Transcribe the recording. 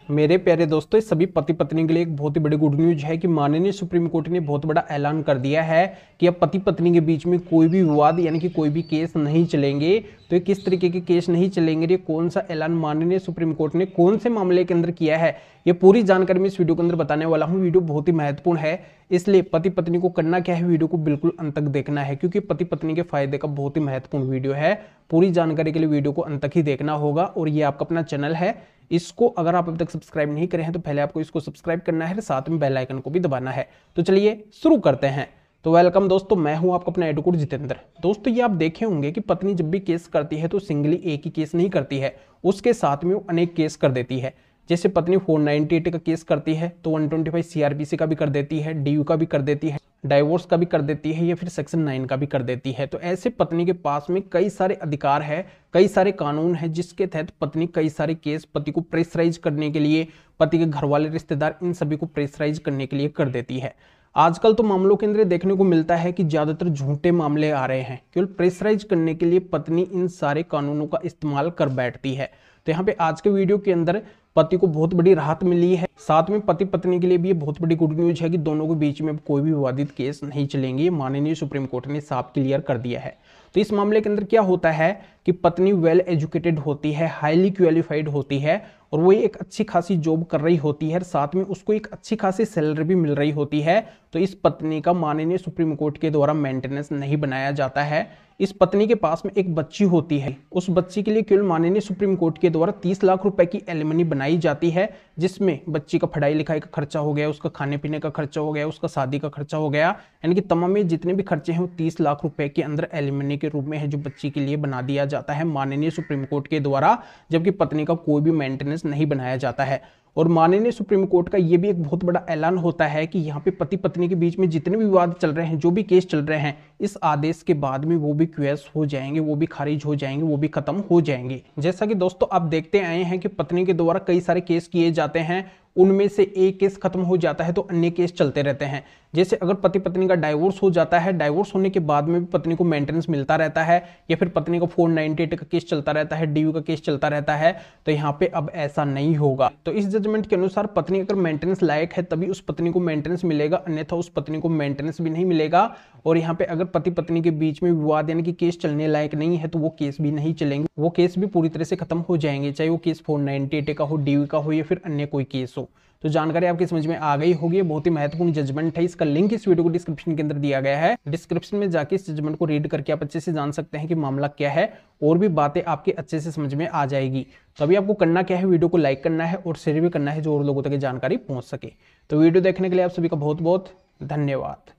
मेरे प्यारे दोस्तों, इस सभी पति पत्नी के लिए एक बहुत ही बड़ी गुड न्यूज है कि माननीय सुप्रीम कोर्ट ने बहुत बड़ा ऐलान कर दिया है कि अब पति पत्नी के बीच में कोई भी विवाद यानी कि कोई भी केस नहीं चलेंगे। तो ये किस तरीके के केस नहीं चलेंगे, ये कौन सा ऐलान माननीय सुप्रीम कोर्ट ने कौन से मामले के अंदर किया है, ये पूरी जानकारी मैं इस वीडियो के अंदर बताने वाला हूँ। वीडियो बहुत ही महत्वपूर्ण है, इसलिए पति पत्नी को करना क्या है, वीडियो को बिल्कुल अंत तक देखना है क्योंकि पति पत्नी के फायदे का बहुत ही महत्वपूर्ण वीडियो है। पूरी जानकारी के लिए वीडियो को अंत तक ही देखना होगा। और ये आपका अपना चैनल है, इसको अगर आप अभी तक सब्सक्राइब नहीं करे हैं तो पहले आपको इसको सब्सक्राइब करना है, साथ में बेल आइकन को भी दबाना है। तो चलिए शुरू करते हैं। तो वेलकम दोस्तों, मैं हूं आपका अपना एडवोकेट जितेंद्र। दोस्तों, ये आप देखे होंगे कि पत्नी जब भी केस करती है तो सिंगली एक ही केस नहीं करती है, उसके साथ में वो अनेक केस कर देती है। जैसे पत्नी 498 का केस करती है तो 125 सीआरपीसी का भी कर देती है, डीयू का भी कर देती है, डाइवोर्स का भी कर देती है या फिर सेक्शन 9 का भी कर देती है। तो ऐसे पत्नी के पास में कई सारे अधिकार है, कई सारे कानून है जिसके तहत पत्नी कई सारे केस पति को प्रेशराइज करने के लिए, पति के घर वाले रिश्तेदार इन सभी को प्रेशराइज करने के लिए कर देती है। आजकल तो मामलों के अंदर देखने को मिलता है कि ज्यादातर झूठे मामले आ रहे हैं, केवल प्रेशराइज करने के लिए पत्नी इन सारे कानूनों का इस्तेमाल कर बैठती है। तो यहाँ पे आज के वीडियो के अंदर पति को बहुत बड़ी राहत मिली है, साथ में पति पत्नी के लिए भी ये बहुत बड़ी गुड न्यूज है कि दोनों के बीच में कोई भी विवादित केस नहीं चलेंगे। माननीय सुप्रीम कोर्ट ने साफ क्लियर कर दिया है। तो इस मामले के अंदर क्या होता है कि पत्नी वेल एजुकेटेड होती है, हाईली क्वालिफाइड होती है और वो एक अच्छी खासी जॉब कर रही होती है, साथ में उसको एक अच्छी खासी सैलरी भी मिल रही होती है। तो इस पत्नी का माननीय सुप्रीम कोर्ट के द्वारा मेंटेनेंस नहीं बनाया जाता है। इस पत्नी के पास में एक बच्ची होती है, उस बच्ची के लिए केवल माननीय सुप्रीम कोर्ट के द्वारा 30 लाख रुपए की एलिमनी बनाई जाती है, जिसमें बच्ची का पढ़ाई लिखाई का खर्चा हो गया, उसका खाने पीने का खर्चा हो गया, उसका शादी का खर्चा हो गया, यानी कि तमाम जितने भी खर्चे हैं वो 30 लाख रुपए के अंदर एलिमनी के रूप में है जो बच्ची के लिए बना दिया जाता है माननीय सुप्रीम कोर्ट के द्वारा, जबकि पत्नी का कोई भी मेंटेनेंस नहीं बनाया जाता है। और माननीय सुप्रीम कोर्ट का यह भी एक बहुत बड़ा ऐलान होता है कि यहाँ पे पति पत्नी के बीच में जितने भी विवाद चल रहे हैं, जो भी केस चल रहे हैं, इस आदेश के बाद में वो भी क्वेश हो जाएंगे, वो भी खारिज हो जाएंगे, वो भी खत्म हो जाएंगे। जैसा कि दोस्तों आप देखते आए हैं कि पत्नी के द्वारा कई सारे केस किए जाते हैं, उनमें से एक केस खत्म हो जाता है तो अन्य केस चलते रहते हैं। जैसे अगर पति पत्नी का डाइवोर्स हो जाता है, डाइवोर्स होने के बाद में भी पत्नी को मेंटेनेंस मिलता रहता है, या फिर पत्नी का 498 का केस चलता रहता है, डीयू का केस चलता रहता है, तो यहाँ पे अब ऐसा नहीं होगा। तो इस जजमेंट के अनुसार पत्नी अगर मेंटेनेंस लायक है तभी उस पत्नी को मेंटेनेंस मिलेगा, अन्यथा उस पत्नी को मेंटेनेंस भी नहीं मिलेगा। और यहाँ पे अगर पति पत्नी के बीच में विवाद यानी कि केस चलने लायक नहीं है तो वो केस भी नहीं चलेंगे, वो केस भी पूरी तरह से खत्म हो जाएंगे, चाहे वो केस 498 का हो, डीयू का हो या फिर अन्य कोई केस हो। तो जानकारी आपकी समझ में आ गई होगी, बहुत ही महत्वपूर्ण जजमेंट है। इसका लिंक इस वीडियो को डिस्क्रिप्शन के अंदर दिया गया है, डिस्क्रिप्शन में जाके इस जजमेंट को रीड करके आप अच्छे से जान सकते हैं कि मामला क्या है, और भी बातें आपके अच्छे से समझ में आ जाएगी। तो अभी आपको करना क्या है, वीडियो को लाइक करना है और शेयर भी करना है जो और लोगों तक जानकारी पहुंच सके। तो वीडियो देखने के लिए आप सभी का बहुत बहुत धन्यवाद।